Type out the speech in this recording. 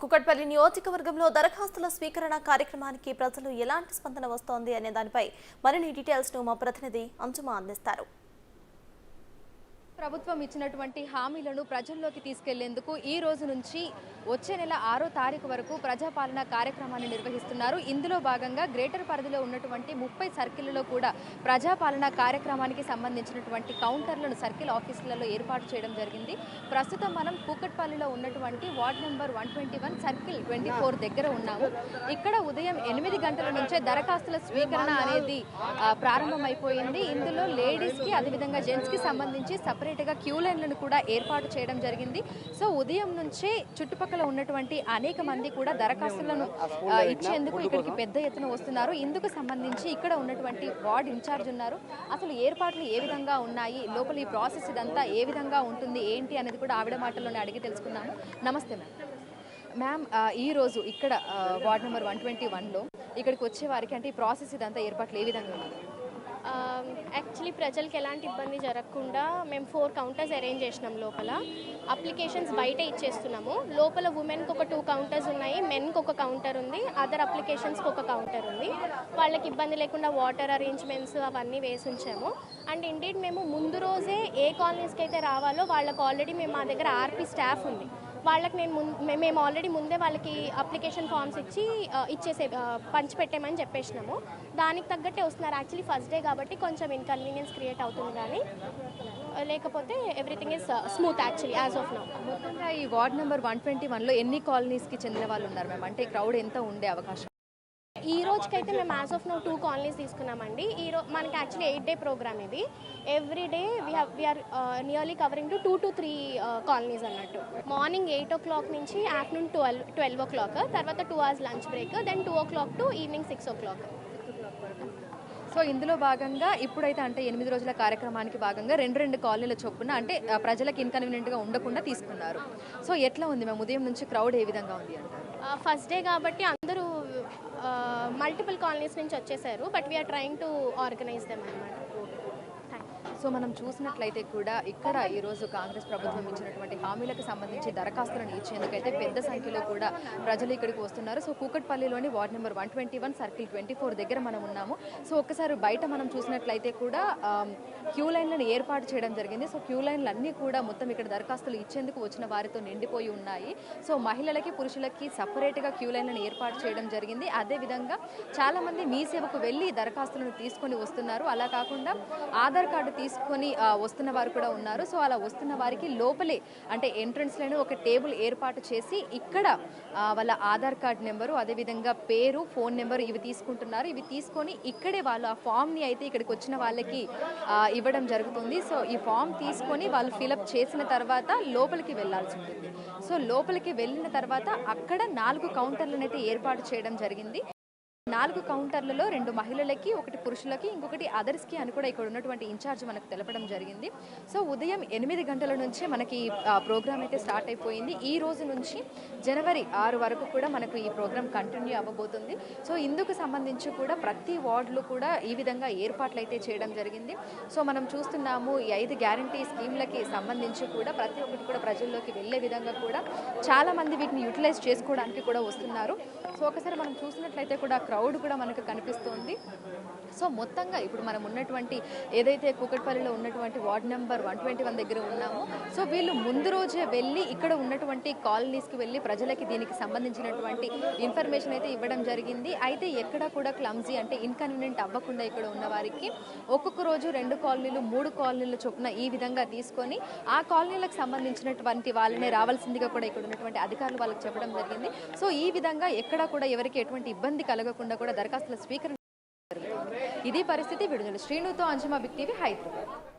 కుకట్పల్లి నియోజకవర్గంలో దరఖాస్తుల స్వీకరణ కార్యక్రమానికి ప్రజలు ఎలాంటి స్పందన వస్తోంది అనే దానిపై మరిన్ని డీటెయిల్స్ ను మా ప్రతినిధి అంజుమా అందిస్తారు. ప్రభుత్వం ఇచ్చినటువంటి హామీలను ప్రజల్లోకి తీసుకెళ్లేందుకు ఈ రోజు నుంచి వచ్చే నెల 6వ తారీఖు వరకు ప్రజాపాలన కార్యక్రమాన్ని నిర్వహిస్తున్నారు. ఇందులో భాగంగా గ్రేటర్ పరిధిలో ఉన్నటువంటి 30 సర్కిళ్లలో కూడా ప్రజాపాలన కార్యక్రమానికి సంబంధించినటువంటి కౌంటర్లను సర్కిల్ ఆఫీసులలో ఏర్పాటు చేయడం జరిగింది. ప్రస్తుతం మనం కూకట్పల్లిలో ఉన్నటువంటి వార్డ్ నెంబర్ 121 సర్కిల్ 24 దగ్గర ఉన్నాము. ఇక్కడ ఉదయం 8 గంటల నుంచే దరఖాస్తుల స్వీకరణ అనేది ప్రారంభమైపోయింది. ఇందులో లేడీస్ కి అదేవిధంగా జెంట్స్ కి సంబంధించి సపరేట్ గా క్యూ లైన్లను కూడా ఏర్పాటు చేయడం జరిగింది. సో ఉదయం నుంచే చుట్టుపక్కల ఉన్నటువంటి అనేక మంది కూడా దరఖాస్తులను ఇచ్చేందుకు ఇక్కడికి పెద్ద ఎత్తున వస్తున్నారు. ఇందుకు సంబంధించి ఇక్కడ ఉన్నటువంటి వార్డ్ ఇన్ఛార్జ్ ఉన్నారు. అసలు ఏర్పాట్లు ఏ విధంగా ఉన్నాయి, లోపల ఈ ప్రాసెస్ ఇదంతా ఏ విధంగా ఉంటుంది ఏంటి అనేది కూడా ఆవిడ మాటల్లోనే అడిగి తెలుసుకున్నాము. నమస్తే మ్యామ్. ఈ రోజు ఇక్కడ వార్డ్ నెంబర్ 121లో ఇక్కడికి వచ్చే వారికి అంటే ఈ ప్రాసెస్ ఇదంతా ఏర్పాట్లు ఏ విధంగా ఉంది? యాక్చువల్లీ ప్రజలకు ఎలాంటి ఇబ్బంది జరగకుండా మేము 4 కౌంటర్స్ అరేంజ్ చేసినాం. లోపల అప్లికేషన్స్ బయట ఇచ్చేస్తున్నాము. లోపల ఉమెన్కి ఒక 2 కౌంటర్స్ ఉన్నాయి, మెన్కి ఒక కౌంటర్ ఉంది, అదర్ అప్లికేషన్స్కి ఒక కౌంటర్ ఉంది. వాళ్ళకి ఇబ్బంది లేకుండా వాటర్ అరేంజ్మెంట్స్ అవన్నీ వేసి ఉంచాము. అండ్ ఇండీడ్ మేము ముందు రోజే ఏ కాలనీస్కి అయితే రావాలో వాళ్ళకి ఆల్రెడీ మేము మా దగ్గర ఆర్పీ స్టాఫ్ ఉంది. వాళ్ళకి మేము ఆల్రెడీ ముందే వాళ్ళకి అప్లికేషన్ ఫామ్స్ ఇచ్చేసే పంచిపెట్టామని చెప్పేసినాము. దానికి తగ్గట్టే వస్తున్నారు. యాక్చువల్లీ ఫస్ట్ డే కాబట్టి కొంచెం ఇన్కన్వీనియన్స్ క్రియేట్ అవుతుంది, కానీ లేకపోతే everything is smooth actually as of now. మొత్తంగా ఈ వార్డ్ నెంబర్ 121లో ఎన్ని కాలనీస్కి చెందిన వాళ్ళు ఉన్నారు మ్యామ్? అంటే క్రౌడ్ ఎంత ఉండే అవకాశం? ఈ రోజుకైతే మేము యాజ్ ఆఫ్ నౌ 2 కాలనీస్ తీసుకున్నామండి. మనకి యాక్చువల్లీ 8 డే ప్రోగ్రామ్ ఇది. Every day we're nearly covering to 2 to 3 colonies అన్నట్టు. మార్నింగ్ 8 o'clock నుంచి ఆఫ్టర్నూన్ 12 o'clock, తర్వాత 2 hours lunch break, then 2 o'clock to evening 6 o'clock. So ఇందులో భాగంగా ఇప్పుడైతే అంటే 8 రోజుల కార్యక్రమానికి భాగంగా 2 కాలనీల చొప్పున అంటే ప్రజలకు ఇన్కన్వీనియంట్గా ఉండకుండా తీసుకున్నారు. సో ఎట్లా ఉంది మేము ఉదయం నుంచి క్రౌడ్ ఏ విధంగా ఉంది అంటారు? ఫస్ట్ డే కాబట్టి అందరూ మల్టిపుల్ కాలనీస్ నుంచి వచ్చేసారు, but we're trying to organise them అన్నమాట. సో మనం చూసినట్లయితే కూడా ఇక్కడ ఈరోజు కాంగ్రెస్ ప్రభుత్వం ఇచ్చినటువంటి హామీలకు సంబంధించి దరఖాస్తులను ఇచ్చేందుకైతే పెద్ద సంఖ్యలో కూడా ప్రజలు ఇక్కడికి వస్తున్నారు. సో కూకట్పల్లిలోని వార్డ్ నెంబర్ 121 సర్కిల్ 24 దగ్గర మనం ఉన్నాము. సో ఒక్కసారి బయట మనం చూసినట్లయితే కూడా క్యూ లైన్లను ఏర్పాటు చేయడం జరిగింది. సో క్యూ లైన్లు అన్నీ కూడా మొత్తం ఇక్కడ దరఖాస్తులు ఇచ్చేందుకు వచ్చిన వారితో నిండిపోయి ఉన్నాయి. సో మహిళలకి పురుషులకి సపరేట్గా క్యూ లైన్లను ఏర్పాటు చేయడం జరిగింది. అదేవిధంగా చాలామంది మీ సేవకు వెళ్ళి దరఖాస్తులను తీసుకొని వస్తున్నారు. అలా కాకుండా ఆధార్ కార్డు తీసుకొని వస్తున్న వారు కూడా ఉన్నారు. సో అలా వస్తున్న వారికి లోపలే అంటే ఎంట్రన్స్లోనే ఒక టేబుల్ ఏర్పాటు చేసి ఇక్కడ వాళ్ళ ఆధార్ కార్డ్ నెంబరు, అదేవిధంగా పేరు, ఫోన్ నెంబరు ఇవి తీసుకుంటున్నారు. ఇవి తీసుకొని ఇక్కడే వాళ్ళు ఆ ఫామ్ని అయితే ఇక్కడికి వచ్చిన వాళ్ళకి ఇవ్వడం జరుగుతుంది. సో ఈ ఫామ్ తీసుకొని వాళ్ళు ఫిలప్ చేసిన తర్వాత లోపలికి వెళ్లాల్సి ఉంటుంది. సో లోపలికి వెళ్ళిన తర్వాత అక్కడ 4 కౌంటర్లను అయితే ఏర్పాటు చేయడం జరిగింది. 4 కౌంటర్లలో 2 మహిళలకి, 1 పురుషులకి, ఇంకొకటి అదర్స్కి అని కూడా ఇక్కడ ఉన్నటువంటి ఇన్ఛార్జ్ మనకు తెలపడం జరిగింది. సో ఉదయం 8 గంటల నుంచే మనకి ప్రోగ్రామ్ అయితే స్టార్ట్ అయిపోయింది. ఈ రోజు నుంచి జనవరి 6 వరకు కూడా మనకు ఈ ప్రోగ్రామ్ కంటిన్యూ అవ్వబోతుంది. సో ఇందుకు సంబంధించి కూడా ప్రతి వార్డులో కూడా ఈ విధంగా ఏర్పాట్లు అయితే చేయడం జరిగింది. సో మనం చూస్తున్నాము ఈ 5 గ్యారంటీ స్కీమ్లకి సంబంధించి కూడా ప్రతి ఒక్కటి కూడా ప్రజల్లోకి వెళ్ళే విధంగా కూడా చాలామంది వీటిని యూటిలైజ్ చేసుకోవడానికి కూడా వస్తున్నారు. సో ఒకసారి మనం చూసినట్లయితే కూడా క్రౌడ్ కూడా మనకు కనిపిస్తుంది. సో మొత్తంగా ఇప్పుడు మనం ఉన్నటువంటి ఏదైతే కూకట్పల్లిలో ఉన్నటువంటి వార్డ్ నెంబర్ 121 దగ్గర ఉన్నామో, సో వీళ్ళు ముందు రోజే వెళ్ళి ఇక్కడ ఉన్నటువంటి కాలనీస్కి వెళ్ళి ప్రజలకి దీనికి సంబంధించినటువంటి ఇన్ఫర్మేషన్ అయితే ఇవ్వడం జరిగింది. అయితే ఎక్కడ కూడా క్లమ్జీ అంటే ఇన్కన్వీనియంట్ అవ్వకుండా ఇక్కడ ఉన్న వారికి ఒక్కొక్క రోజు 2 కాలనీలు 3 కాలనీల చొప్పున ఈ విధంగా తీసుకొని ఆ కాలనీలకు సంబంధించినటువంటి వాళ్ళనే రావాల్సిందిగా కూడా ఇక్కడ ఉన్నటువంటి అధికారులు వాళ్ళకి చెప్పడం జరిగింది. సో ఈ విధంగా ఎక్కడ కూడా ఎవరికి ఎటువంటి ఇబ్బంది కలగకుండా కూడా దరఖాస్తుల స్వీకరణ. ఇది పరిస్థితి. విడుదల శ్రీనుతో అంజుమా, బిగ్ టీవీ, హైదరాబాద్.